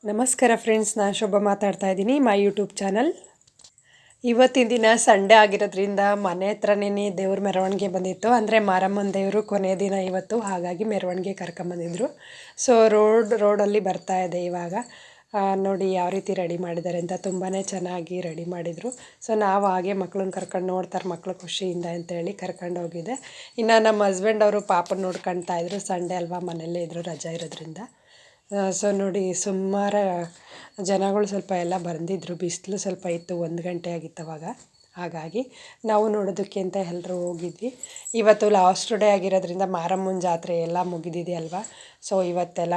ನಮಸ್ಕಾರ ಫ್ರೆಂಡ್ಸ್, ನಾನು ಶೋಭಾ ಮಾತಾಡ್ತಾ ಇದ್ದೀನಿ ಮೈ ಯೂಟ್ಯೂಬ್ ಚಾನಲ್. ಇವತ್ತಿನ ದಿನ ಸಂಡೇ ಆಗಿರೋದ್ರಿಂದ ಮನೆ ಹತ್ರನೇ ದೇವ್ರ ಮೆರವಣಿಗೆ ಬಂದಿತ್ತು. ಅಂದರೆ ಮಾರಮ್ಮನ ದೇವರು ಕೊನೆಯ ದಿನ ಇವತ್ತು, ಹಾಗಾಗಿ ಮೆರವಣಿಗೆ ಕರ್ಕೊಂಬಂದಿದ್ರು. ಸೊ ರೋಡಲ್ಲಿ ಬರ್ತಾ ಇದೆ ಇವಾಗ. ನೋಡಿ ಯಾವ ರೀತಿ ರೆಡಿ ಮಾಡಿದ್ದಾರೆ ಅಂತ, ತುಂಬಾ ಚೆನ್ನಾಗಿ ರೆಡಿ ಮಾಡಿದರು. ಸೊ ನಾವು ಹಾಗೆ ಮಕ್ಳನ್ನ ಕರ್ಕೊಂಡು ನೋಡ್ತಾರೆ ಮಕ್ಕಳು ಖುಷಿಯಿಂದ ಅಂತೇಳಿ ಕರ್ಕೊಂಡು ಹೋಗಿದ್ದೆ. ಇನ್ನು ನಮ್ಮ ಹಸ್ಬೆಂಡ್ ಅವರು ಪಾಪನ ನೋಡ್ಕೊಳ್ತಾ ಇದ್ರು. ಸಂಡೇ ಅಲ್ವಾ, ಮನೆಯಲ್ಲೇ ಇದ್ದರು ರಜಾ ಇರೋದ್ರಿಂದ. ಸೊ ನೋಡಿ ಸುಮಾರು ಜನಗಳು ಸ್ವಲ್ಪ ಎಲ್ಲ ಬಂದಿದ್ದರು. ಬಿಸಿಲು ಸ್ವಲ್ಪ ಇತ್ತು, 1 ಗಂಟೆ ಆಗಿತ್ತು ಅವಾಗ. ಹಾಗಾಗಿ ನಾವು ನೋಡೋದಕ್ಕೆ ಅಂತ ಎಲ್ಲರೂ ಹೋಗಿದ್ವಿ. ಇವತ್ತು ಲಾಸ್ಟ್ ಡೇ ಆಗಿರೋದ್ರಿಂದ ಮಾರಮ್ಮನ ಜಾತ್ರೆ ಎಲ್ಲ ಮುಗಿದಿದೆ ಅಲ್ವಾ. ಸೊ ಇವತ್ತೆಲ್ಲ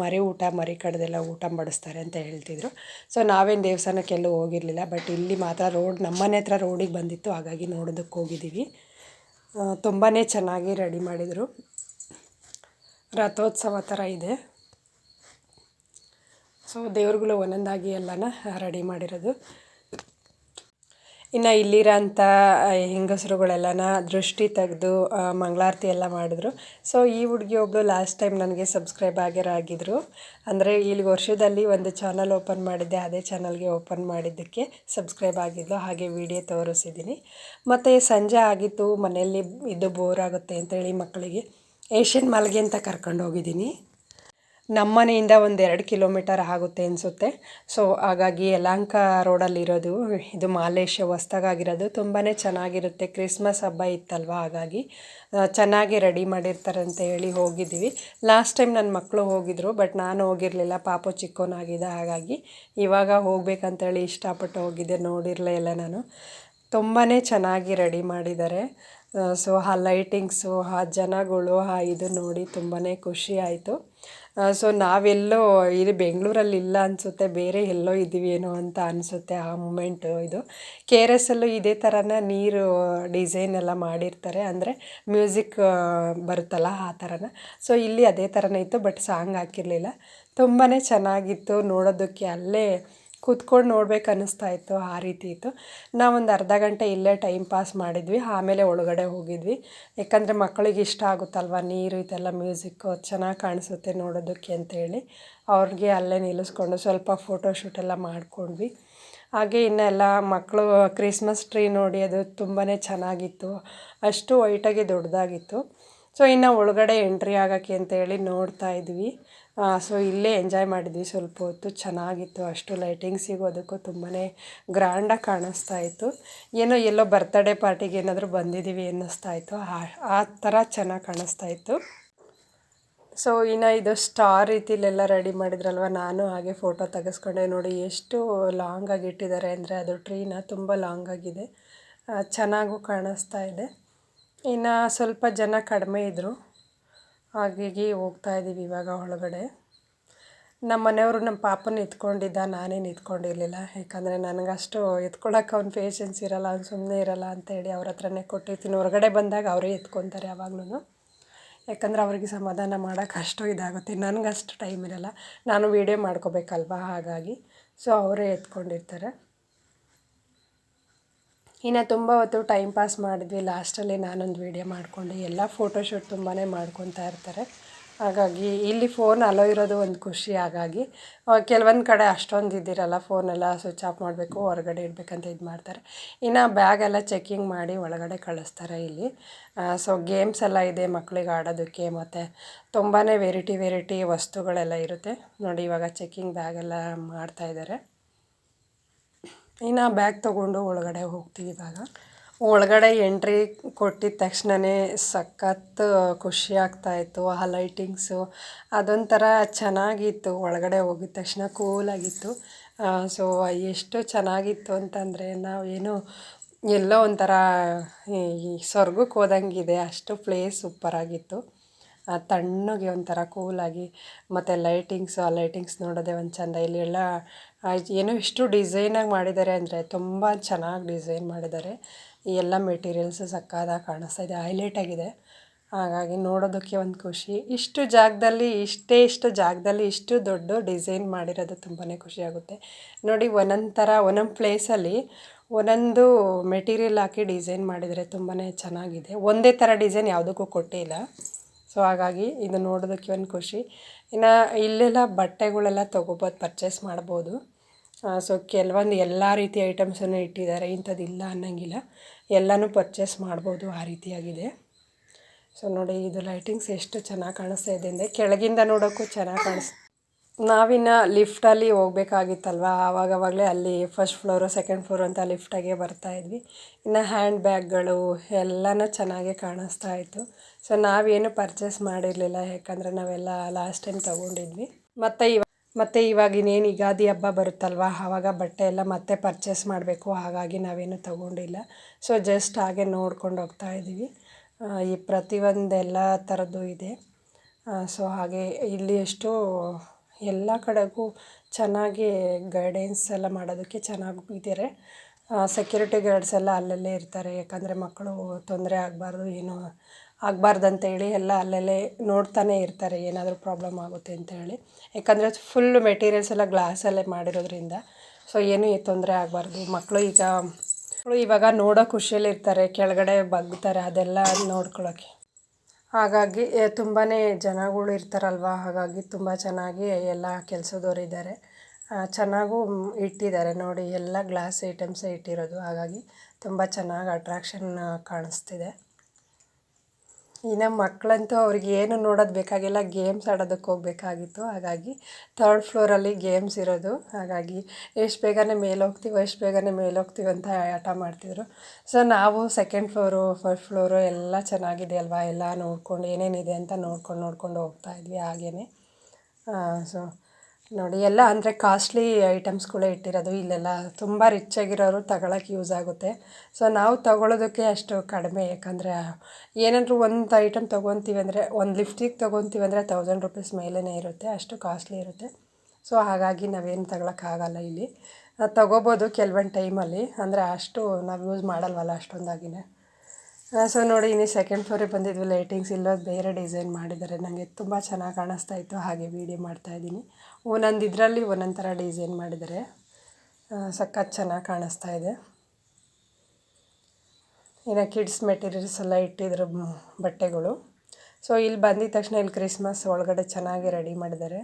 ಮರಿ ಕಡ್ದೆಲ್ಲ ಊಟ ಮಾಡಿಸ್ತಾರೆ ಅಂತ ಹೇಳ್ತಿದ್ರು. ಸೊ ನಾವೇನು ದೇವಸ್ಥಾನಕ್ಕೆಲ್ಲೂ ಹೋಗಿರಲಿಲ್ಲ, ಬಟ್ ಇಲ್ಲಿ ಮಾತ್ರ ನಮ್ಮನೆ ಹತ್ರ ರೋಡಿಗೆ ಬಂದಿತ್ತು, ಹಾಗಾಗಿ ನೋಡೋದಕ್ಕೆ ಹೋಗಿದ್ದೀವಿ. ತುಂಬಾ ಚೆನ್ನಾಗಿ ರೆಡಿ ಮಾಡಿದರು. ರಥೋತ್ಸವ ಥರ ಇದೆ. ಸೊ ದೇವ್ರುಗಳು ಒಂದೊಂದಾಗಿ ಎಲ್ಲನ ರೆಡಿ ಮಾಡಿರೋದು. ಇನ್ನು ಇಲ್ಲಿರೋಂಥ ಹೆಂಗಸರುಗಳೆಲ್ಲನ ದೃಷ್ಟಿ ತೆಗೆದು ಮಂಗಳಾರತಿ ಎಲ್ಲ ಮಾಡಿದ್ರು. ಸೊ ಈ ಹುಡುಗಿ ಒಬ್ಬಳು ಲಾಸ್ಟ್ ಟೈಮ್ ನನಗೆ ಸಬ್ಸ್ಕ್ರೈಬ್ ಆಗಿದ್ರು. ಅಂದರೆ ಇಲ್ಲಿ ವರ್ಷದಲ್ಲಿ ಒಂದು ಚಾನಲ್ ಓಪನ್ ಮಾಡಿದ್ದೆ, ಅದೇ ಚಾನಲ್ಗೆ ಓಪನ್ ಮಾಡಿದ್ದಕ್ಕೆ ಸಬ್ಸ್ಕ್ರೈಬ್ ಆಗಿದ್ಲು. ಹಾಗೆ ವಿಡಿಯೋ ತೋರಿಸಿದ್ದೀನಿ. ಮತ್ತು ಸಂಜೆ ಆಗಿತ್ತು, ಮನೆಯಲ್ಲಿ ಇದು ಬೋರ್ ಆಗುತ್ತೆ ಅಂತೇಳಿ ಮಕ್ಕಳಿಗೆ ಏಷ್ಯನ್ ಮಾಲ್ಗೆ ಅಂತ ಕರ್ಕೊಂಡು ಹೋಗಿದ್ದೀನಿ. ನಮ್ಮ ಮನೆಯಿಂದ ಒಂದು 2 ಕಿಲೋಮೀಟರ್ ಆಗುತ್ತೆ ಅನಿಸುತ್ತೆ. ಸೊ ಹಾಗಾಗಿ ಯಲಹಂಕ ರೋಡಲ್ಲಿರೋದು ಇದು ಮಾಲೇಶ್ ಹೊಸ್ದಾಗಿರೋದು. ತುಂಬಾ ಚೆನ್ನಾಗಿರುತ್ತೆ. ಕ್ರಿಸ್ಮಸ್ ಹಬ್ಬ ಇತ್ತಲ್ವ, ಹಾಗಾಗಿ ಚೆನ್ನಾಗಿ ರೆಡಿ ಮಾಡಿರ್ತಾರೆ ಅಂತ ಹೇಳಿ ಹೋಗಿದ್ದೀವಿ. ಲಾಸ್ಟ್ ಟೈಮ್ ನನ್ನ ಮಕ್ಕಳು ಹೋಗಿದ್ರು, ಬಟ್ ನಾನು ಹೋಗಿರಲಿಲ್ಲ, ಪಾಪು ಚಿಕ್ಕವನಾಗಿದ್ದ. ಹಾಗಾಗಿ ಇವಾಗ ಹೋಗ್ಬೇಕಂತೇಳಿ ಇಷ್ಟಪಟ್ಟು ಹೋಗಿದ್ದೆ, ನೋಡಿರಲೇ ಇಲ್ಲ ನಾನು. ತುಂಬಾ ಚೆನ್ನಾಗಿ ರೆಡಿ ಮಾಡಿದ್ದಾರೆ. ಸೊ ಆ ಲೈಟಿಂಗ್ಸು, ಆ ಜನಗಳು, ಇದು ನೋಡಿ ತುಂಬಾ ಖುಷಿ ಆಯಿತು. ಸೊ ನಾವೆಲ್ಲೋ ಇಲ್ಲಿ ಬೆಂಗಳೂರಲ್ಲಿ ಇಲ್ಲ ಅನಿಸುತ್ತೆ, ಬೇರೆ ಎಲ್ಲೋ ಇದ್ದೀವಿ ಏನೋ ಅಂತ ಅನಿಸುತ್ತೆ ಆ ಮೂಮೆಂಟು. ಇದು KRSಲ್ಲೂ ಇದೇ ಥರನ ನೀರು ಡಿಸೈನ್ ಎಲ್ಲ ಮಾಡಿರ್ತಾರೆ, ಅಂದರೆ ಮ್ಯೂಸಿಕ್ ಬರುತ್ತಲ್ಲ ಆ ಥರನ. ಸೊ ಇಲ್ಲಿ ಅದೇ ಥರನೇ ಇತ್ತು, ಬಟ್ ಸಾಂಗ್ ಹಾಕಿರಲಿಲ್ಲ. ತುಂಬಾ ಚೆನ್ನಾಗಿತ್ತು ನೋಡೋದಕ್ಕೆ. ಅಲ್ಲೇ ಕೂತ್ಕೊಂಡು ನೋಡ್ಬೇಕು ಅನ್ನಿಸ್ತಾ ಇತ್ತು, ಆ ರೀತಿ ಇತ್ತು. ನಾವೊಂದು ಅರ್ಧ ಗಂಟೆ ಇಲ್ಲೇ ಟೈಮ್ ಪಾಸ್ ಮಾಡಿದ್ವಿ, ಆಮೇಲೆ ಒಳಗಡೆ ಹೋಗಿದ್ವಿ. ಯಾಕಂದರೆ ಮಕ್ಕಳಿಗೆ ಇಷ್ಟ ಆಗುತ್ತಲ್ವ ನೀರು, ಇದೆಲ್ಲ ಮ್ಯೂಸಿಕ್ಕು ಚೆನ್ನಾಗಿ ಕಾಣಿಸುತ್ತೆ ನೋಡೋದಕ್ಕೆ ಅಂತೇಳಿ ಅವ್ರಿಗೆ ಅಲ್ಲೇ ನಿಲ್ಲಿಸ್ಕೊಂಡು ಸ್ವಲ್ಪ ಫೋಟೋಶೂಟೆಲ್ಲ ಮಾಡ್ಕೊಂಡ್ವಿ. ಹಾಗೆ ಇನ್ನೆಲ್ಲ ಮಕ್ಕಳು ಕ್ರಿಸ್ಮಸ್ ಟ್ರೀ ನೋಡಿ, ಅದು ತುಂಬಾ ಚೆನ್ನಾಗಿತ್ತು, ಅಷ್ಟು ವೈಟಾಗಿ ದೊಡ್ಡದಾಗಿತ್ತು. ಸೊ ಇನ್ನು ಒಳಗಡೆ ಎಂಟ್ರಿ ಆಗೋಕ್ಕೆ ಅಂತೇಳಿ ನೋಡ್ತಾ ಇದ್ವಿ. ಸೊ ಇಲ್ಲೇ ಎಂಜಾಯ್ ಮಾಡಿದ್ವಿ ಸ್ವಲ್ಪ ಹೊತ್ತು. ಚೆನ್ನಾಗಿತ್ತು, ಅಷ್ಟು ಲೈಟಿಂಗ್ಸಿಗೂ ಅದಕ್ಕೂ ತುಂಬಾ ಗ್ರ್ಯಾಂಡಾಗಿ ಕಾಣಿಸ್ತಾ ಇತ್ತು. ಎಲ್ಲೋ ಬರ್ತ್ಡೇ ಪಾರ್ಟಿಗೆ ಏನಾದರೂ ಬಂದಿದ್ದೀವಿ ಅನ್ನಿಸ್ತಾ ಇತ್ತು, ಆ ಥರ ಚೆನ್ನಾಗಿ ಕಾಣಿಸ್ತಾ ಇತ್ತು. ಸೊ ಇನ್ನು ಇದು ಸ್ಟಾರ್ ರೀತಿಲೆಲ್ಲ ರೆಡಿ ಮಾಡಿದ್ರಲ್ವ, ನಾನು ಹಾಗೆ ಫೋಟೋ ತೆಗೆಸ್ಕೊಂಡೆ. ನೋಡಿ ಎಷ್ಟು ಲಾಂಗಾಗಿ ಇಟ್ಟಿದ್ದಾರೆ ಅಂದರೆ, ಅದು ಟ್ರೀನ ತುಂಬ ಲಾಂಗಾಗಿದೆ, ಚೆನ್ನಾಗೂ ಕಾಣಿಸ್ತಾ ಇದೆ. ಇನ್ನು ಸ್ವಲ್ಪ ಜನ ಕಡಿಮೆ ಇದ್ದರು, ಹಾಗಾಗಿ ಹೋಗ್ತಾ ಇದ್ದೀವಿ ಇವಾಗ ಒಳಗಡೆ. ನಮ್ಮ ಮನೆಯವರು ನಮ್ಮ ಪಾಪನ ಎತ್ಕೊಂಡಿದ್ದ, ನಾನೇನು ಎತ್ಕೊಂಡಿರಲಿಲ್ಲ. ಯಾಕಂದರೆ ನನಗಷ್ಟು ಎತ್ಕೊಳ್ಳೋಕೆ ಅವ್ನ ಪೇಷನ್ಸ್ ಇರೋಲ್ಲ, ಅವ್ನು ಸುಮ್ಮನೆ ಇರೋಲ್ಲ ಅಂತೇಳಿ ಅವ್ರ ಹತ್ರನೇ ಕೊಟ್ಟಿರ್ತೀನಿ. ಹೊರಗಡೆ ಬಂದಾಗ ಅವರೇ ಎತ್ಕೊತಾರೆ ಯಾವಾಗ್ಲೂ. ಯಾಕಂದರೆ ಅವ್ರಿಗೆ ಸಮಾಧಾನ ಮಾಡೋಕೆ ಅಷ್ಟು ಇದಾಗುತ್ತೆ, ನನಗಷ್ಟು ಟೈಮ್ ಇರೋಲ್ಲ, ನಾನು ವೀಡಿಯೋ ಮಾಡ್ಕೋಬೇಕಲ್ವ, ಹಾಗಾಗಿ. ಸೊ ಅವರೇ ಎತ್ಕೊಂಡಿರ್ತಾರೆ. ಇನ್ನು ತುಂಬ ಹೊತ್ತು ಟೈಮ್ ಪಾಸ್ ಮಾಡಿದ್ವಿ. ಲಾಸ್ಟಲ್ಲಿ ನಾನೊಂದು ವೀಡಿಯೋ ಮಾಡಿಕೊಂಡೆ. ಎಲ್ಲ ಫೋಟೋಶೂಟ್ ತುಂಬಾ ಮಾಡ್ಕೊತಾ ಇರ್ತಾರೆ, ಹಾಗಾಗಿ ಇಲ್ಲಿ ಫೋನ್ ಅಲೋ ಇರೋದು ಒಂದು ಖುಷಿ. ಹಾಗಾಗಿ ಕೆಲವೊಂದು ಕಡೆ ಅಷ್ಟೊಂದು ಇದ್ದಿರಲ್ಲ, ಫೋನೆಲ್ಲ ಸ್ವಿಚ್ ಆಫ್ ಮಾಡಬೇಕು, ಹೊರಗಡೆ ಇಡಬೇಕಂತ ಇದು ಮಾಡ್ತಾರೆ. ಇನ್ನು ಬ್ಯಾಗೆಲ್ಲ ಚೆಕ್ಕಿಂಗ್ ಮಾಡಿ ಒಳಗಡೆ ಕಳಿಸ್ತಾರೆ ಇಲ್ಲಿ. ಸೊ ಗೇಮ್ಸ್ ಎಲ್ಲ ಇದೆ ಮಕ್ಕಳಿಗೆ ಆಡೋದಕ್ಕೆ, ಮತ್ತು ತುಂಬಾ ವೆರೈಟಿ ವಸ್ತುಗಳೆಲ್ಲ ಇರುತ್ತೆ ನೋಡಿ. ಇವಾಗ ಚೆಕ್ಕಿಂಗ್ ಬ್ಯಾಗೆಲ್ಲ ಮಾಡ್ತಾಯಿದ್ದಾರೆ. ಇನ್ನು ಬ್ಯಾಗ್ ತೊಗೊಂಡು ಒಳಗಡೆ ಹೋಗ್ತೀವಿ ಇವಾಗ. ಒಳಗಡೆ ಎಂಟ್ರಿ ಕೊಟ್ಟಿದ ತಕ್ಷಣವೇ ಸಖತ್ತು ಖುಷಿ ಆಗ್ತಾಯಿತ್ತು. ಆ ಲೈಟಿಂಗ್ಸು ಅದೊಂಥರ ಚೆನ್ನಾಗಿತ್ತು. ಒಳಗಡೆ ಹೋಗಿದ ತಕ್ಷಣ ಕೂಲಾಗಿತ್ತು. ಸೊ ಎಷ್ಟು ಚೆನ್ನಾಗಿತ್ತು ಅಂತಂದರೆ, ನಾವೇನು ಎಲ್ಲೋ ಒಂಥರ ಈ ಸ್ವರ್ಗಕ್ಕೆ ಹೋದಂಗಿದೆ, ಅಷ್ಟು ಪ್ಲೇಸ್ ಸೂಪರಾಗಿತ್ತು. ತಣ್ಣಗೆ ಒಂಥರ ಕೂಲಾಗಿ, ಮತ್ತು ಆ ಲೈಟಿಂಗ್ಸ್ ನೋಡೋದೇ ಒಂದು ಚೆಂದ. ಇಲ್ಲಿ ಎಲ್ಲ ಏನೋ ಇಷ್ಟು ಡಿಸೈನಾಗಿ ಮಾಡಿದ್ದಾರೆ ಅಂದರೆ, ತುಂಬ ಚೆನ್ನಾಗಿ ಡಿಸೈನ್ ಮಾಡಿದ್ದಾರೆ. ಈ ಎಲ್ಲ ಮೆಟೀರಿಯಲ್ಸು ಸಕ್ಕತ್ತಾಗಿ ಕಾಣಿಸ್ತಾ ಇದೆ, ಹೈಲೈಟ್ ಆಗಿದೆ. ಹಾಗಾಗಿ ನೋಡೋದಕ್ಕೆ ಒಂದು ಖುಷಿ. ಇಷ್ಟು ಜಾಗದಲ್ಲಿ ಇಷ್ಟು ದೊಡ್ಡ ಡಿಸೈನ್ ಮಾಡಿರೋದು ತುಂಬಾ ಖುಷಿಯಾಗುತ್ತೆ ನೋಡಿ. ಒಂದೊಂದು ಪ್ಲೇಸಲ್ಲಿ ಒಂದೊಂದು ಮೆಟೀರಿಯಲ್ ಹಾಕಿ ಡಿಸೈನ್ ಮಾಡಿದರೆ ತುಂಬಾ ಚೆನ್ನಾಗಿದೆ. ಒಂದೇ ಥರ ಡಿಸೈನ್ ಯಾವುದಕ್ಕೂ ಕೊಟ್ಟಿಲ್ಲ. ಸೊ ಹಾಗಾಗಿ ಇದು ನೋಡೋದಕ್ಕೆ ಒಂದು ಖುಷಿ. ಇನ್ನು ಇಲ್ಲೆಲ್ಲ ಬಟ್ಟೆಗಳೆಲ್ಲ ತೊಗೋಬೋದು, ಪರ್ಚೇಸ್ ಮಾಡ್ಬೋದು. ಸೊ ಕೆಲವೊಂದು ಎಲ್ಲ ರೀತಿ ಐಟಮ್ಸನ್ನು ಇಟ್ಟಿದ್ದಾರೆ, ಇಂಥದ್ದಿಲ್ಲ ಅನ್ನೋಂಗಿಲ್ಲ, ಎಲ್ಲನೂ ಪರ್ಚೇಸ್ ಮಾಡ್ಬೋದು, ಆ ರೀತಿಯಾಗಿದೆ. ಸೊ ನೋಡಿ, ಇದು ಲೈಟಿಂಗ್ಸ್ ಎಷ್ಟು ಚೆನ್ನಾಗಿ ಕಾಣಿಸ್ತಾ ಇದೆ ಅಂದರೆ ಕೆಳಗಿಂದ ನೋಡೋಕ್ಕೂ ಚೆನ್ನಾಗಿ ಕಾಣಿಸ್ತಾ. ನಾವಿನ್ನು ಲಿಫ್ಟಲ್ಲಿ ಹೋಗ್ಬೇಕಾಗಿತ್ತಲ್ವ, ಆವಾಗವಾಗಲೇ ಅಲ್ಲಿ ಫಸ್ಟ್ ಫ್ಲೋರು ಸೆಕೆಂಡ್ ಫ್ಲೋರು ಅಂತ ಲಿಫ್ಟಾಗೆ ಬರ್ತಾಯಿದ್ವಿ. ಇನ್ನು ಹ್ಯಾಂಡ್ ಬ್ಯಾಗ್ಗಳು ಎಲ್ಲನೂ ಚೆನ್ನಾಗೇ ಕಾಣಿಸ್ತಾ ಇತ್ತು. ಸೊ ನಾವೇನು ಪರ್ಚೇಸ್ ಮಾಡಿರಲಿಲ್ಲ, ಯಾಕಂದರೆ ನಾವೆಲ್ಲ ಲಾಸ್ಟ್ ಟೈಮ್ ತೊಗೊಂಡಿದ್ವಿ. ಮತ್ತು ಇವಾಗ ಇನ್ನೇನು ಯುಗಾದಿ ಹಬ್ಬ ಬರುತ್ತಲ್ವ, ಆವಾಗ ಬಟ್ಟೆ ಎಲ್ಲ ಮತ್ತೆ ಪರ್ಚೇಸ್ ಮಾಡಬೇಕು, ಹಾಗಾಗಿ ನಾವೇನು ತೊಗೊಂಡಿಲ್ಲ. ಸೊ ಜಸ್ಟ್ ಹಾಗೆ ನೋಡ್ಕೊಂಡು ಹೋಗ್ತಾಯಿದ್ದೀವಿ. ಈ ಪ್ರತಿಯೊಂದು ಎಲ್ಲ ಥರದ್ದು ಇದೆ. ಸೊ ಹಾಗೆ ಇಲ್ಲಿ ಎಷ್ಟು ಎಲ್ಲ ಕಡೆಗೂ ಚೆನ್ನಾಗಿ ಗೈಡೆನ್ಸ್ ಎಲ್ಲ ಮಾಡೋದಕ್ಕೆ ಚೆನ್ನಾಗಿ ಇದ್ದಾರೆ. ಸೆಕ್ಯೂರಿಟಿ ಗಾರ್ಡ್ಸ್ ಎಲ್ಲ ಅಲ್ಲಲ್ಲೇ ಇರ್ತಾರೆ, ಯಾಕಂದರೆ ಮಕ್ಕಳು ತೊಂದರೆ ಆಗಬಾರ್ದು, ಏನೂ ಆಗಬಾರ್ದಂತೇಳಿ ಎಲ್ಲ ಅಲ್ಲಲ್ಲೇ ನೋಡ್ತಾನೆ ಇರ್ತಾರೆ, ಏನಾದರೂ ಪ್ರಾಬ್ಲಮ್ ಆಗುತ್ತೆ ಅಂತೇಳಿ. ಯಾಕಂದರೆ ಫುಲ್ಲು ಮೆಟೀರಿಯಲ್ಸ್ ಎಲ್ಲ ಗ್ಲಾಸಲ್ಲೇ ಮಾಡಿರೋದ್ರಿಂದ ಸೊ ಏನೂ ತೊಂದರೆ ಆಗಬಾರ್ದು. ಮಕ್ಕಳು ಇವಾಗ ನೋಡೋ ಖುಷಿಯಲ್ಲಿರ್ತಾರೆ, ಕೆಳಗಡೆ ಬಗ್ತಾರೆ, ಅದೆಲ್ಲ ನೋಡ್ಕೊಳ್ಳೋಕ್ಕೆ. ಹಾಗಾಗಿ ತುಂಬಾ ಜನಗಳು ಇರ್ತಾರಲ್ವ, ಹಾಗಾಗಿ ತುಂಬ ಚೆನ್ನಾಗಿ ಎಲ್ಲ ಕೆಲಸದವ್ರು ಇದ್ದಾರೆ. ಚೆನ್ನಾಗೂ ಇಟ್ಟಿದ್ದಾರೆ ನೋಡಿ, ಎಲ್ಲ ಗ್ಲಾಸ್ ಐಟಮ್ಸೇ ಇಟ್ಟಿರೋದು, ಹಾಗಾಗಿ ತುಂಬ ಚೆನ್ನಾಗಿ ಅಟ್ರಾಕ್ಷನ್ ಕಾಣಿಸ್ತಿದೆ. ಇನ್ನು ಮಕ್ಕಳಂತೂ ಅವ್ರಿಗೆ ಏನು ನೋಡೋದು ಬೇಕಾಗಿಲ್ಲ, ಗೇಮ್ಸ್ ಆಡೋದಕ್ಕೆ ಹೋಗಬೇಕಾಗಿತ್ತು, ಹಾಗಾಗಿ ಥರ್ಡ್ ಫ್ಲೋರಲ್ಲಿ ಗೇಮ್ಸ್ ಇರೋದು, ಹಾಗಾಗಿ ಎಷ್ಟು ಬೇಗನೆ ಮೇಲೆ ಹೋಗ್ತೀವಿ ಅಂತ ಆಟ ಮಾಡ್ತಿದ್ರು. ಸೊ ನಾವು ಸೆಕೆಂಡ್ ಫ್ಲೋರು ಫಸ್ಟ್ ಫ್ಲೋರು ಎಲ್ಲ ಚೆನ್ನಾಗಿದೆ ಅಲ್ವಾ, ಎಲ್ಲ ನೋಡ್ಕೊಂಡು ಏನೇನಿದೆ ಅಂತ ನೋಡ್ಕೊಂಡು ಹೋಗ್ತಾಯಿದ್ವಿ ಹಾಗೇ. ಸೊ ನೋಡಿ, ಎಲ್ಲ ಅಂದರೆ ಕಾಸ್ಟ್ಲಿ ಐಟಮ್ಸ್ಗಳೇ ಇಟ್ಟಿರೋದು. ಇಲ್ಲೆಲ್ಲ ತುಂಬ ರಿಚ್ ಆಗಿರೋರು ತಗೊಳಕ್ಕೆ ಯೂಸ್ ಆಗುತ್ತೆ. ಸೊ ನಾವು ತಗೊಳ್ಳೋದಕ್ಕೆ ಅಷ್ಟು ಕಡಿಮೆ, ಯಾಕಂದರೆ ಏನಾದರೂ ಒಂದು ಐಟಮ್ ತೊಗೊತೀವಿ ಅಂದರೆ, ಒಂದು ಲಿಪ್ಸ್ಟಿಕ್ ತೊಗೊತೀವಿ ಅಂದರೆ 1000 ರೂಪೀಸ್ ಮೇಲೇ ಇರುತ್ತೆ, ಅಷ್ಟು ಕಾಸ್ಟ್ಲಿ ಇರುತ್ತೆ. ಸೊ ಹಾಗಾಗಿ ನಾವೇನು ತಗೊಳಕ್ಕಾಗಲ್ಲ ಇಲ್ಲಿ. ತೊಗೋಬೋದು ಕೆಲವೊಂದು ಟೈಮಲ್ಲಿ, ಅಂದರೆ ಅಷ್ಟು ನಾವು ಯೂಸ್ ಮಾಡಲ್ವಲ್ಲ ಅಷ್ಟೊಂದಾಗಿನೇ. ಸೊ ನೋಡಿ, ಇನ್ನು ಸೆಕೆಂಡ್ ಫ್ಲೋರಿಗೆ ಬಂದಿದ್ವಿ. ಲೈಟಿಂಗ್ಸ್ ಇಲ್ಲೋದು ಬೇರೆ ಡಿಸೈನ್ ಮಾಡಿದ್ದಾರೆ, ನನಗೆ ತುಂಬ ಚೆನ್ನಾಗಿ ಕಾಣಿಸ್ತಾ ಇತ್ತು, ಹಾಗೆ ವೀಡಿಯೋ ಮಾಡ್ತಾಯಿದ್ದೀನಿ. ಒಂದೊಂದು ಇದರಲ್ಲಿ ಒಂದೊಂದು ಥರ ಡಿಸೈನ್ ಮಾಡಿದ್ದಾರೆ, ಸಖತ್ ಚೆನ್ನಾಗಿ ಕಾಣಿಸ್ತಾ ಇದೆ. ಇನ್ನು ಕಿಡ್ಸ್ ಮೆಟೀರಿಯಲ್ಸ್ ಎಲ್ಲ ಇಟ್ಟಿದ್ರು ಬಟ್ಟೆಗಳು. ಸೊ ಇಲ್ಲಿ ಬಂದಿದ ತಕ್ಷಣ ಇಲ್ಲಿ ಕ್ರಿಸ್ಮಸ್ ಒಳಗಡೆ ಚೆನ್ನಾಗಿ ರೆಡಿ ಮಾಡಿದ್ದಾರೆ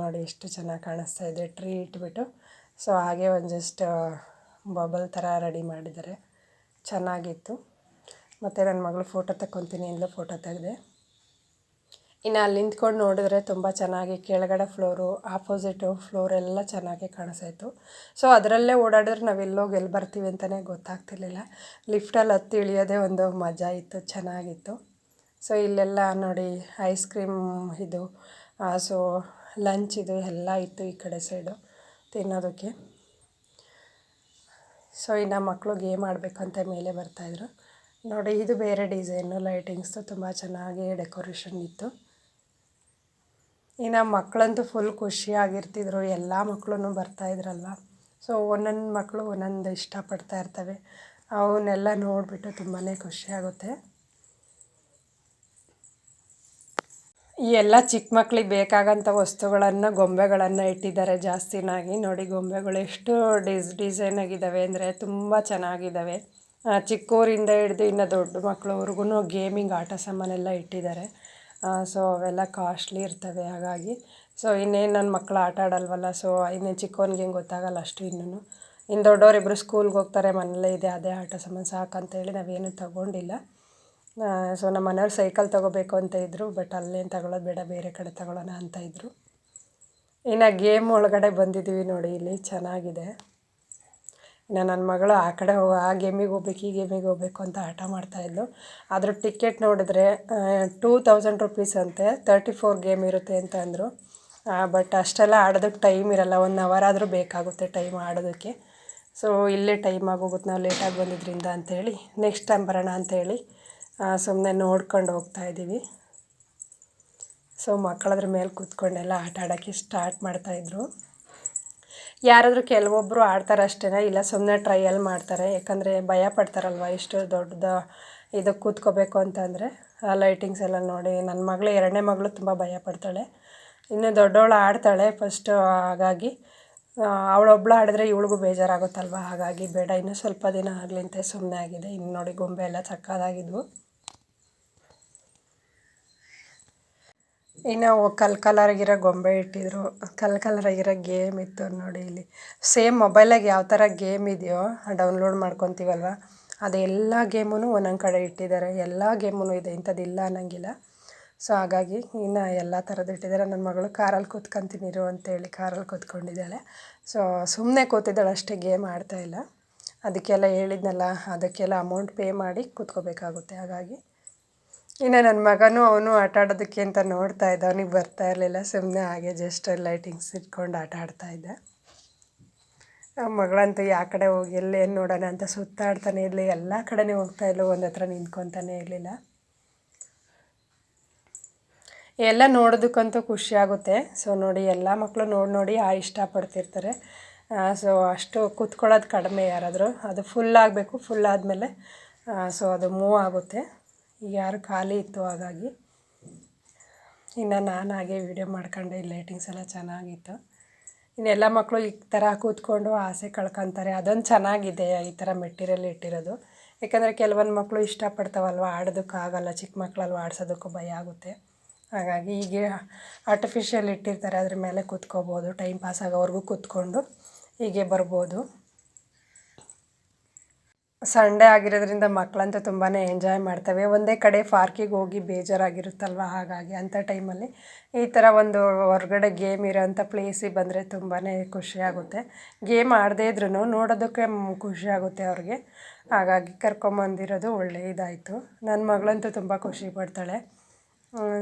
ನೋಡಿ, ಎಷ್ಟು ಚೆನ್ನಾಗಿ ಕಾಣಿಸ್ತಾ ಇದೆ, ಟ್ರೀ ಇಟ್ಬಿಟ್ಟು. ಸೊ ಹಾಗೆ ಒಂದು ಜಸ್ಟ್ ಬಬಲ್ ಥರ ರೆಡಿ ಮಾಡಿದ್ದಾರೆ, ಚೆನ್ನಾಗಿತ್ತು. ಮತ್ತು ನನ್ನ ಮಗಳು ಫೋಟೋ ತಗೊತೀನಿ ಅಂದ್ಲು, ಫೋಟೋ ತೆಗೆದೆ. ಇನ್ನು ಅಲ್ಲಿ ನಿಂತ್ಕೊಂಡು ನೋಡಿದ್ರೆ ತುಂಬ ಚೆನ್ನಾಗಿ ಕೆಳಗಡೆ ಫ್ಲೋರು, ಆಪೋಸಿಟು ಫ್ಲೋರೆಲ್ಲ ಚೆನ್ನಾಗಿ ಕಾಣಿಸ್ತಾಯಿತ್ತು. ಸೊ ಅದರಲ್ಲೇ ಓಡಾಡಿದ್ರೆ ನಾವೆಲ್ಲೋಗಿ ಎಲ್ಲಿ ಬರ್ತೀವಿ ಅಂತಲೇ ಗೊತ್ತಾಗ್ತಿರ್ಲಿಲ್ಲ. ಲಿಫ್ಟಲ್ಲಿ ಹತ್ತಿ ಇಳಿಯೋದೇ ಒಂದು ಮಜಾ ಇತ್ತು, ಚೆನ್ನಾಗಿತ್ತು. ಸೊ ಇಲ್ಲೆಲ್ಲ ನೋಡಿ, ಐಸ್ ಕ್ರೀಮ್ ಇದು, ಸೊ ಲಂಚ್ ಇದು ಎಲ್ಲ ಇತ್ತು ಈ ಕಡೆ ಸೈಡು ತಿನ್ನೋದಕ್ಕೆ. ಸೊ ಇನ್ನು ಮಕ್ಕಳು ಗೇಮ್ ಆಡಬೇಕಂತ ಮೇಲೆ ಬರ್ತಾಯಿದ್ರು ನೋಡಿ. ಇದು ಬೇರೆ ಡಿಸೈನು, ಲೈಟಿಂಗ್ಸು ತುಂಬ ಚೆನ್ನಾಗಿ ಡೆಕೋರೇಷನ್ ಇತ್ತು. ಇನ್ನು ಮಕ್ಕಳಂತೂ ಫುಲ್ ಖುಷಿಯಾಗಿರ್ತಿದ್ರು, ಎಲ್ಲ ಮಕ್ಕಳು ಬರ್ತಾಯಿದ್ರಲ್ವ. ಸೊ ಒಂದೊಂದು ಮಕ್ಕಳು ಒಂದೊಂದು ಇಷ್ಟಪಡ್ತಾ ಇರ್ತವೆ, ಅವನ್ನೆಲ್ಲ ನೋಡಿಬಿಟ್ಟು ತುಂಬಾ ಖುಷಿಯಾಗುತ್ತೆ. ಈ ಎಲ್ಲ ಚಿಕ್ಕ ಮಕ್ಳಿಗೆ ಬೇಕಾಗಂಥ ವಸ್ತುಗಳನ್ನು, ಗೊಂಬೆಗಳನ್ನು ಇಟ್ಟಿದ್ದಾರೆ ಜಾಸ್ತಿನಾಗಿ ನೋಡಿ. ಗೊಂಬೆಗಳು ಎಷ್ಟು ಡಿಸೈನ್ ಆಗಿದ್ದಾವೆ ಅಂದರೆ ತುಂಬ ಚೆನ್ನಾಗಿದ್ದಾವೆ. ಚಿಕ್ಕವರಿಂದ ಹಿಡ್ದು ಇನ್ನು ದೊಡ್ಡ ಮಕ್ಕಳವ್ರಿಗೂ ಗೇಮಿಂಗ್ ಆಟ ಸಾಮಾನೆಲ್ಲ ಇಟ್ಟಿದ್ದಾರೆ. ಸೊ ಅವೆಲ್ಲ ಕಾಸ್ಟ್ಲಿ ಇರ್ತವೆ, ಹಾಗಾಗಿ. ಸೊ ಇನ್ನೇನು ನನ್ನ ಮಕ್ಕಳು ಆಟ ಆಡಲ್ವಲ್ಲ, ಸೊ ಇನ್ನೇನು ಚಿಕ್ಕವನಿಗೆ ಹೆಂಗೆ ಗೊತ್ತಾಗಲ್ಲ ಅಷ್ಟು. ಇನ್ನು ದೊಡ್ಡವರಿಬ್ಬರು ಸ್ಕೂಲ್ಗೆ ಹೋಗ್ತಾರೆ, ಮನೇಲೇ ಇದೆ ಅದೇ ಆಟ ಸಾಮಾನು ಸಾಕಂತೇಳಿ ನಾವೇನು ತಗೊಂಡಿಲ್ಲ. ಸೊ ನಮ್ಮ ಮನೆಯವ್ರು ಸೈಕಲ್ ತೊಗೋಬೇಕು ಅಂತ ಇದ್ದರು, ಬಟ್ ಅಲ್ಲೇನು ತಗೊಳ್ಳೋದು ಬೇಡ, ಬೇರೆ ಕಡೆ ತಗೊಳ್ಳೋಣ ಅಂತ ಇದ್ದರು. ಇನ್ನು ಗೇಮ್ ಒಳಗಡೆ ಬಂದಿದ್ದೀವಿ ನೋಡಿ, ಇಲ್ಲಿ ಚೆನ್ನಾಗಿದೆ. ಇನ್ನು ನನ್ನ ಮಗಳು ಆ ಕಡೆ ಆ ಗೇಮಿಗೆ ಹೋಗ್ಬೇಕು, ಈ ಗೇಮಿಗೆ ಹೋಗ್ಬೇಕು ಅಂತ ಆಟ ಮಾಡ್ತಾಯಿದ್ಲು. ಅದ್ರ ಟಿಕೆಟ್ ನೋಡಿದ್ರೆ 2000 ರೂಪೀಸ್ ಅಂತೆ, 34 ಗೇಮ್ ಇರುತ್ತೆ ಅಂತ ಅಂದರು. ಬಟ್ ಅಷ್ಟೆಲ್ಲ ಆಡೋದಕ್ಕೆ ಟೈಮ್ ಇರಲ್ಲ, 1 ಅವರ್ ಆದರೂ ಬೇಕಾಗುತ್ತೆ ಟೈಮ್ ಆಡೋದಕ್ಕೆ. ಸೊ ಇಲ್ಲೇ ಟೈಮ್ ಆಗೋಗುತ್ತೆ, ನಾವು ಲೇಟಾಗಿ ಬಂದಿದ್ದರಿಂದ ಅಂಥೇಳಿ ನೆಕ್ಸ್ಟ್ ಟೈಮ್ ಬರೋಣ ಅಂಥೇಳಿ ಸುಮ್ಮನೆ ನೋಡ್ಕೊಂಡು ಹೋಗ್ತಾಯಿದ್ದೀವಿ. ಸೊ ಮಕ್ಕಳದ್ರ ಮೇಲೆ ಕೂತ್ಕೊಂಡೆಲ್ಲ ಆಟ ಆಡೋಕ್ಕೆ ಸ್ಟಾರ್ಟ್ ಮಾಡ್ತಾಯಿದ್ರು. ಯಾರಾದರೂ ಕೆಲವೊಬ್ಬರು ಆಡ್ತಾರೆ ಅಷ್ಟೇ, ಇಲ್ಲ ಸುಮ್ಮನೆ ಟ್ರಯಲ್ ಮಾಡ್ತಾರೆ, ಯಾಕಂದರೆ ಭಯ ಪಡ್ತಾರಲ್ವ ಇಷ್ಟು ದೊಡ್ಡದು ಇದು ಕೂತ್ಕೋಬೇಕು ಅಂತಂದರೆ. ಲೈಟಿಂಗ್ಸ್ ಎಲ್ಲ ನೋಡಿ, ನನ್ನ ಮಗಳು, ಎರಡನೇ ಮಗಳು ತುಂಬ ಭಯ ಪಡ್ತಾಳೆ. ಇನ್ನು ದೊಡ್ಡವಳು ಆಡ್ತಾಳೆ ಫಸ್ಟು, ಹಾಗಾಗಿ ಅವಳೊಬ್ಳು ಆಡಿದ್ರೆ ಇವಳಿಗೂ ಬೇಜಾರಾಗುತ್ತಲ್ವ, ಹಾಗಾಗಿ ಬೇಡ ಇನ್ನೂ ಸ್ವಲ್ಪ ದಿನ ಆಗಲಿ ಅಂತ ಸುಮ್ಮನೆ ಆಗಿದೆ. ಇನ್ನು ನೋಡಿ, ಗೊಂಬೆ ಎಲ್ಲ ಸಕ್ಕತ್ತಾಗಿದ್ವು. ಇನ್ನು ಕಲರಾಗಿರೋ ಗೊಂಬೆ ಇಟ್ಟಿದ್ರು, ಕಲರಾಗಿರೋ ಗೇಮ್ ಇತ್ತು ನೋಡಿ ಇಲ್ಲಿ. ಸೇಮ್ ಮೊಬೈಲಾಗ ಯಾವ ಥರ ಗೇಮ್ ಇದೆಯೋ ಡೌನ್ಲೋಡ್ ಮಾಡ್ಕೊತೀವಲ್ವ, ಅದೆಲ್ಲ ಗೇಮೂ ಒಂದೊಂದು ಕಡೆ ಇಟ್ಟಿದ್ದಾರೆ. ಎಲ್ಲ ಗೇಮೂ ಇದೆ, ಇಂಥದ್ದಿಲ್ಲ ಅನ್ನೋಂಗಿಲ್ಲ. ಸೊ ಹಾಗಾಗಿ ಇನ್ನು ಎಲ್ಲ ಥರದ್ದು ಇಟ್ಟಿದ್ದಾರೆ. ನನ್ನ ಮಗಳು ಕಾರಲ್ಲಿ ಕೂತ್ಕೊಂತೀನಿರು ಅಂತೇಳಿ ಕಾರಲ್ಲಿ ಕೂತ್ಕೊಂಡಿದ್ದಾಳೆ. ಸೊ ಸುಮ್ಮನೆ ಕೂತಿದ್ದಾಳೆ ಅಷ್ಟೇ, ಗೇಮ್ ಆಡ್ತಾಯಿಲ್ಲ. ಅದಕ್ಕೆಲ್ಲ ಹೇಳಿದ್ನಲ್ಲ, ಅದಕ್ಕೆಲ್ಲ ಅಮೌಂಟ್ ಪೇ ಮಾಡಿ ಕೂತ್ಕೋಬೇಕಾಗುತ್ತೆ. ಹಾಗಾಗಿ ಇನ್ನು ನನ್ನ ಮಗನೂ ಅವನು ಆಟ ಆಡೋದಕ್ಕೆ ಅಂತ ನೋಡ್ತಾ ಇದ್ದ, ಅವನಿಗೆ ಬರ್ತಾ ಇರಲಿಲ್ಲ. ಸುಮ್ಮನೆ ಹಾಗೆ ಜಸ್ಟ್ ಲೈಟಿಂಗ್ಸ್ ಇಟ್ಕೊಂಡು ಆಟ ಆಡ್ತಾಯಿದ್ದೆ. ಮಗಳಂತೂ ಯಾವ ಕಡೆ ಹೋಗಿ ಎಲ್ಲೇನು ನೋಡೋಣ ಅಂತ ಸುತ್ತಾಡ್ತಾನೆ ಇರಲಿ, ಎಲ್ಲ ಕಡೆನೇ ಹೋಗ್ತಾಯಿಲ್ಲ, ಒಂದು ಹತ್ರ ನಿಂತ್ಕೊತಾನೆ ಇರಲಿಲ್ಲ. ಎಲ್ಲ ನೋಡೋದಕ್ಕಂತೂ ಖುಷಿ ಆಗುತ್ತೆ. ಸೊ ನೋಡಿ, ಎಲ್ಲ ಮಕ್ಕಳು ನೋಡಿ ಇಷ್ಟಪಡ್ತಿರ್ತಾರೆ. ಸೊ ಅಷ್ಟು ಕೂತ್ಕೊಳ್ಳೋದು ಕಡಿಮೆ ಯಾರಾದರೂ, ಅದು ಫುಲ್ ಆಗಬೇಕು. ಫುಲ್ ಆದಮೇಲೆ ಸೊ ಅದು ಮೂವ್ ಆಗುತ್ತೆ. ಈಗ ಯಾರು ಖಾಲಿ ಇತ್ತು ಹಾಗಾಗಿ. ಇನ್ನು ನಾನು ಹಾಗೆ ವೀಡಿಯೋ ಮಾಡ್ಕೊಂಡೆ, ಈ ಲೈಟಿಂಗ್ಸ್ ಎಲ್ಲ ಚೆನ್ನಾಗಿತ್ತು. ಇನ್ನೆಲ್ಲ ಮಕ್ಕಳು ಈ ಥರ ಕೂತ್ಕೊಂಡು ಆಸೆ ಕಳ್ಕೊತಾರೆ. ಅದೊಂದು ಚೆನ್ನಾಗಿದೆ ಈ ಥರ ಮೆಟೀರಿಯಲ್ ಇಟ್ಟಿರೋದು. ಯಾಕಂದರೆ ಕೆಲವೊಂದು ಮಕ್ಕಳು ಇಷ್ಟಪಡ್ತಾವಲ್ವ, ಆಡೋದಕ್ಕಾಗಲ್ಲ, ಚಿಕ್ಕ ಮಕ್ಕಳಲ್ವ, ಆಡ್ಸೋದಕ್ಕೂ ಭಯ ಆಗುತ್ತೆ. ಹಾಗಾಗಿ ಹೀಗೆ ಆರ್ಟಿಫಿಷಿಯಲ್ ಇಟ್ಟಿರ್ತಾರೆ, ಅದ್ರ ಮೇಲೆ ಕೂತ್ಕೋಬೋದು. ಟೈಮ್ ಪಾಸ್ ಆಗೋವರೆಗೂ ಕೂತ್ಕೊಂಡು ಹೀಗೆ ಬರ್ಬೋದು. ಸಂಡೇ ಆಗಿರೋದ್ರಿಂದ ಮಕ್ಕಳಂತೂ ತುಂಬಾ ಎಂಜಾಯ್ ಮಾಡ್ತವೆ. ಒಂದೇ ಕಡೆ ಪಾರ್ಕಿಗೆ ಹೋಗಿ ಬೇಜಾರಾಗಿರುತ್ತಲ್ವ, ಹಾಗಾಗಿ ಅಂಥ ಟೈಮಲ್ಲಿ ಈ ಥರ ಒಂದು ಹೊರಗಡೆ ಗೇಮ್ ಇರೋಂಥ ಪ್ಲೇಸಿಗೆ ಬಂದರೆ ತುಂಬಾ ಖುಷಿಯಾಗುತ್ತೆ. ಗೇಮ್ ಆಡದೇ ಇದ್ರೂ ನೋಡೋದಕ್ಕೆ ಖುಷಿಯಾಗುತ್ತೆ ಅವ್ರಿಗೆ. ಹಾಗಾಗಿ ಕರ್ಕೊಂಬಂದಿರೋದು ಒಳ್ಳೆಯದಾಯಿತು. ನನ್ನ ಮಗಳಂತೂ ತುಂಬ ಖುಷಿ ಪಡ್ತಾಳೆ.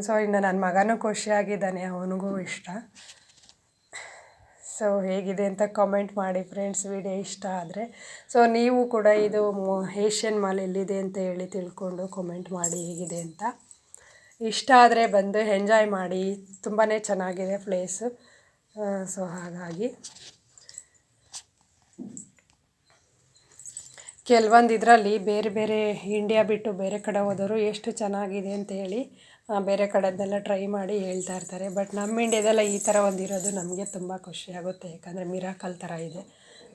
ಸೊ ಇನ್ನು ನನ್ನ ಮಗನೂ ಖುಷಿಯಾಗಿದ್ದಾನೆ, ಅವನಿಗೂ ಇಷ್ಟ. ಸೊ ಹೇಗಿದೆ ಅಂತ ಕಾಮೆಂಟ್ ಮಾಡಿ ಫ್ರೆಂಡ್ಸ್, ವಿಡಿಯೋ ಇಷ್ಟ ಆದರೆ. ಸೊ ನೀವು ಕೂಡ ಇದು ಏಷ್ಯನ್ ಮಾಲ್ ಎಲ್ಲಿದೆ ಅಂತ ಹೇಳಿ ತಿಳ್ಕೊಂಡು ಕಾಮೆಂಟ್ ಮಾಡಿ ಹೇಗಿದೆ ಅಂತ. ಇಷ್ಟ ಆದರೆ ಬಂದು ಎಂಜಾಯ್ ಮಾಡಿ, ತುಂಬಾ ಚೆನ್ನಾಗಿದೆ ಪ್ಲೇಸು. ಸೊ ಹಾಗಾಗಿ ಕೆಲವೊಂದು ಇದರಲ್ಲಿ ಬೇರೆ ಬೇರೆ ಇಂಡಿಯಾ ಬಿಟ್ಟು ಬೇರೆ ಕಡೆ ಹೋದವರು ಎಷ್ಟು ಚೆನ್ನಾಗಿದೆ ಅಂತ ಹೇಳಿ ಬೇರೆ ಕಡೆದೆಲ್ಲ ಟ್ರೈ ಮಾಡಿ ಹೇಳ್ತಾ ಇರ್ತಾರೆ. ಬಟ್ ನಮ್ಮ ಇಂಡಿಯಾದೆಲ್ಲ ಈ ಥರ ಒಂದು ಇರೋದು ನಮಗೆ ತುಂಬ ಖುಷಿಯಾಗುತ್ತೆ. ಯಾಕಂದರೆ ಮಿರಾಕಲ್ ಥರ ಇದೆ.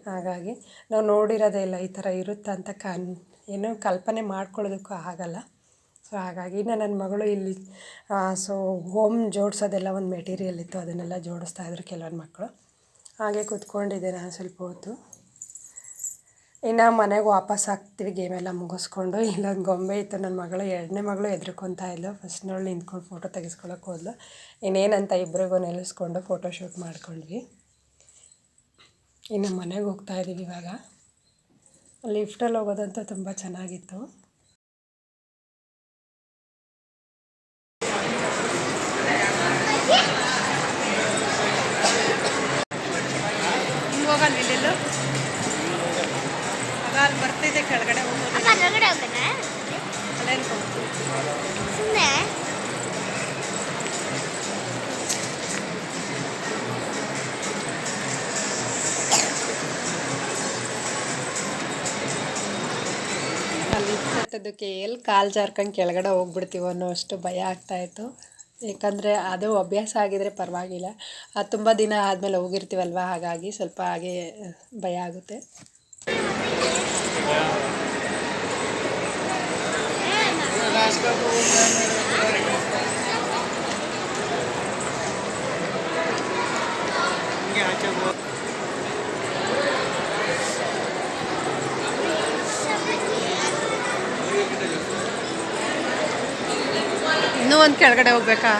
ಹಾಗಾಗಿ ನಾವು ನೋಡಿರೋದೇ ಇಲ್ಲ, ಈ ಥರ ಇರುತ್ತೆ ಅಂತ ಏನೋ ಕಲ್ಪನೆ ಮಾಡ್ಕೊಳ್ಳೋದಕ್ಕೂ ಆಗಲ್ಲ. ಸೊ ಹಾಗಾಗಿ ನನ್ನ ಮಗಳು ಇಲ್ಲಿ ಸೊ ಹೋಮ್ ಜೋಡಿಸೋದೆಲ್ಲ ಒಂದು ಮೆಟೀರಿಯಲ್ ಇತ್ತು, ಅದನ್ನೆಲ್ಲ ಜೋಡಿಸ್ತಾಯಿದ್ರು ಕೆಲವೊಂದು ಮಕ್ಕಳು. ಹಾಗೆ ಕೂತ್ಕೊಂಡಿದ್ದೆ ನಾನು ಸ್ವಲ್ಪ ಹೊತ್ತು. ಇನ್ನು ಮನೆಗೆ ವಾಪಸ್ ಆಗ್ತೀವಿ ಗೇಮೆಲ್ಲ ಮುಗಿಸ್ಕೊಂಡು. ಇಲ್ಲೊಂದು ಗೊಂಬೆ ಇತ್ತು, ನನ್ನ ಮಗಳು, ಎರಡನೇ ಮಗಳು ಹೆದ್ರ್ಕೊತಾ ಇದ್ಲು. ಫಸ್ಟ್ನವಳು ನಿಂತ್ಕೊಂಡು ಫೋಟೋ ತೆಗೆಸ್ಕೊಳಕ್ಕೆ ಹೋದ್ಲು. ಇನ್ನೇನಂತ ಇಬ್ಬರಿಗೂ ನಿಲ್ಲಿಸ್ಕೊಂಡು ಫೋಟೋ ಶೂಟ್ ಮಾಡ್ಕೊಂಡ್ವಿ. ಇನ್ನು ಮನೆಗೆ ಹೋಗ್ತಾಯಿದ್ದೀವಿ ಇವಾಗ. ಲಿಫ್ಟಲ್ಲಿ ಹೋಗೋದಂತೂ ತುಂಬ ಚೆನ್ನಾಗಿತ್ತು. ಹೋಗಲ್ಲ ಇಲ್ಲೆಲ್ಲ ಅಲ್ಲಿ ಬರ್ತಿದ್ದೆ, ಕೆಳಗಡೆ ಹೋಗೋದು. ಅಲ್ಲಿ ಹತ್ತೋದಕ್ಕೆ ಎಲ್ಲಿ ಕಾಲು ಜಾರ್ಕೊಂಡು ಕೆಳಗಡೆ ಹೋಗ್ಬಿಡ್ತೀವೋ ಅನ್ನೋ ಅಷ್ಟು ಭಯ ಆಗ್ತಾಯಿತ್ತು. ಯಾಕಂದರೆ ಅದು ಅಭ್ಯಾಸ ಆಗಿದರೆ ಪರವಾಗಿಲ್ಲ, ಅದು ತುಂಬ ದಿನ ಆದಮೇಲೆ ಹೋಗಿರ್ತೀವಲ್ವ, ಹಾಗಾಗಿ ಸ್ವಲ್ಪ ಹಾಗೆ ಭಯ ಆಗುತ್ತೆ. ಇನ್ನೂ ಒಂದು ಕೆಳಗಡೆ ಹೋಗ್ಬೇಕಾ?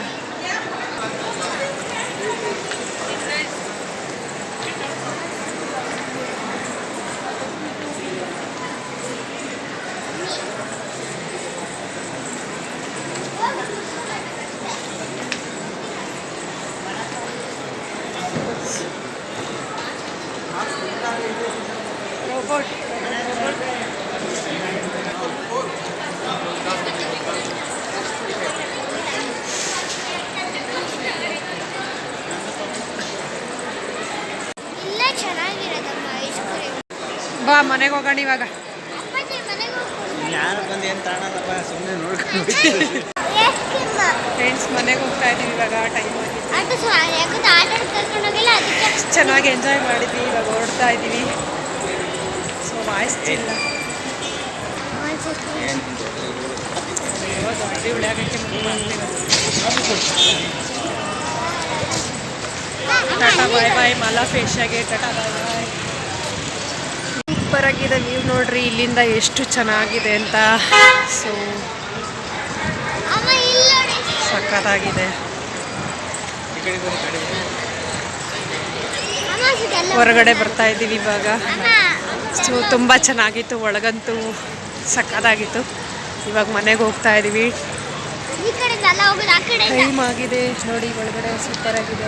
ಬಾ ಮನೆಗೆ ಹೋಗೋಣ ಇವಾಗ. ಫ್ರೆಂಡ್ಸ್ ಮನೆಗೆ ಹೋಗ್ತಾ ಇದ್ದೀವಿ ಇವಾಗ. ಟೈಮ್ ಚೆನ್ನಾಗಿ ಎಂಜಾಯ್ ಮಾಡಿದ್ವಿ, ಇವಾಗ ಓಡ್ತಾ ಇದ್ದೀವಿ. ಸೊ ವಾಯ್ಸ್ ಇಲ್ಲ, ಗಾಡಿ ಉಳಿಯಾಗಕ್ಕೆ ಟಾಟಾ ಬಾಯ್ ಬಾಯ್ ಮಾಲಾ ಫೇಶಿಯಾಗೆ ಟಾಟಾ ಬಾಯ್ ಬಾಯ್. ಸೂಪರ್ ಆಗಿದೆ ವ್ಯೂ ನೋಡ್ರಿ ಇಲ್ಲಿಂದ ಎಷ್ಟು ಚೆನ್ನಾಗಿದೆ ಅಂತ. ಸೊ ಸಖತ್ತಾಗಿದೆ. ಹೊರಗಡೆ ಬರ್ತಾ ಇದ್ದೀವಿ ಇವಾಗ. ಸೊ ತುಂಬ ಚೆನ್ನಾಗಿತ್ತು, ಒಳಗಂತೂ ಸಖತ್ತಾಗಿತ್ತು. ಇವಾಗ ಮನೆಗೆ ಹೋಗ್ತಾ ಇದ್ದೀವಿ. ಟೈಮ್ ಆಗಿದೆ ನೋಡಿ, ಒಳಗಡೆ ಸೂಪರ್ ಆಗಿದೆ.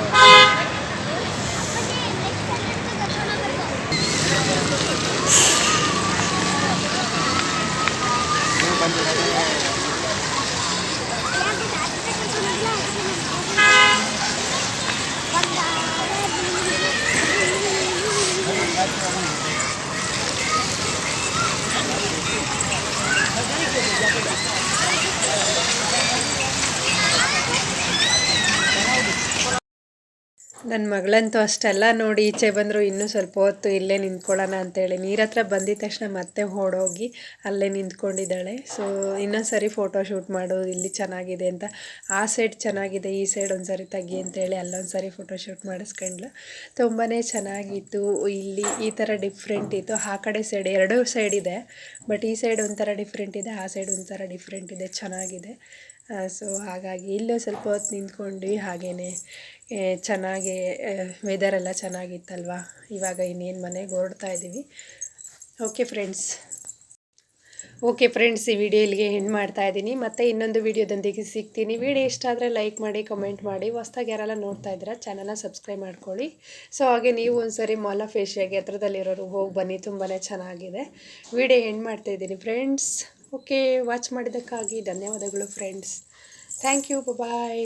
ನನ್ನ ಮಗಳಂತೂ ಅಷ್ಟೆಲ್ಲ ನೋಡಿ ಈಚೆ ಬಂದರು, ಇನ್ನೂ ಸ್ವಲ್ಪ ಹೊತ್ತು ಇಲ್ಲೇ ನಿಂತ್ಕೊಳ್ಳೋಣ ಅಂತೇಳಿ ನೀರ ಹತ್ರ ಬಂದಿದ ತಕ್ಷಣ ಮತ್ತೆ ಓಡೋಗಿ ಅಲ್ಲೇ ನಿಂತ್ಕೊಂಡಿದ್ದಾಳೆ. ಸೊ ಇನ್ನೊಂದು ಸರಿ ಫೋಟೋ ಶೂಟ್ ಮಾಡೋದು ಇಲ್ಲಿ ಚೆನ್ನಾಗಿದೆ ಅಂತ. ಆ ಸೈಡ್ ಚೆನ್ನಾಗಿದೆ, ಈ ಸೈಡ್ ಒಂದು ಸರಿ ತೆಗಿ ಅಂತೇಳಿ ಅಲ್ಲೊಂದು ಸರಿ ಫೋಟೋ ಶೂಟ್ ಮಾಡಿಸ್ಕೊಂಡ್ಲು. ತುಂಬಾ ಚೆನ್ನಾಗಿತ್ತು. ಇಲ್ಲಿ ಈ ಥರ ಡಿಫ್ರೆಂಟ್ ಇತ್ತು. ಆ ಕಡೆ ಸೈಡ್ ಎರಡೂ ಸೈಡ್ ಇದೆ, ಬಟ್ ಈ ಸೈಡ್ ಒಂಥರ ಡಿಫ್ರೆಂಟ್ ಇದೆ, ಆ ಸೈಡ್ ಒಂಥರ ಡಿಫ್ರೆಂಟ್ ಇದೆ, ಚೆನ್ನಾಗಿದೆ. ಸೊ ಹಾಗಾಗಿ ಇಲ್ಲೂ ಸ್ವಲ್ಪ ಹೊತ್ತು ನಿಂತ್ಕೊಂಡ್ವಿ. ಹಾಗೆಯೇ ಚೆನ್ನಾಗಿ ವೆದರೆಲ್ಲ ಚೆನ್ನಾಗಿತ್ತಲ್ವ. ಇವಾಗ ಇನ್ನೇನು ಮನೆಗೆ ಹೊರಡ್ತಾ ಇದ್ದೀವಿ. ಓಕೆ ಫ್ರೆಂಡ್ಸ್, ಈ ವಿಡಿಯೋ ಇಲ್ಲಿಗೆ ಎಂಡ್ ಮಾಡ್ತಾ ಇದ್ದೀನಿ. ಮತ್ತೆ ಇನ್ನೊಂದು ವಿಡಿಯೋದೊಂದಿಗೆ ಸಿಗ್ತೀನಿ. ವಿಡಿಯೋ ಇಷ್ಟ ಆದರೆ ಲೈಕ್ ಮಾಡಿ, ಕಮೆಂಟ್ ಮಾಡಿ. ಹೊಸ್ದಾಗಿ ಯಾರೆಲ್ಲ ನೋಡ್ತಾ ಇದ್ದೀರಾ ಚಾನಲ್ನ ಸಬ್ಸ್ಕ್ರೈಬ್ ಮಾಡ್ಕೊಳ್ಳಿ. ಸೊ ಹಾಗೆ ನೀವು ಒಂದ್ಸರಿ ಮಾಲಾ ಫೇಶಿಯಾಗೆ ಹತ್ರದಲ್ಲಿರೋರು ಹೋಗಿ ಬನ್ನಿ, ತುಂಬಾ ಚೆನ್ನಾಗಿದೆ. ವಿಡಿಯೋ ಎಂಡ್ ಮಾಡ್ತಾ ಇದ್ದೀನಿ ಫ್ರೆಂಡ್ಸ್. ಓಕೆ, ವಾಚ್ ಮಾಡಿದ್ದಕ್ಕಾಗಿ ಧನ್ಯವಾದಗಳು ಫ್ರೆಂಡ್ಸ್. Thank you, bye.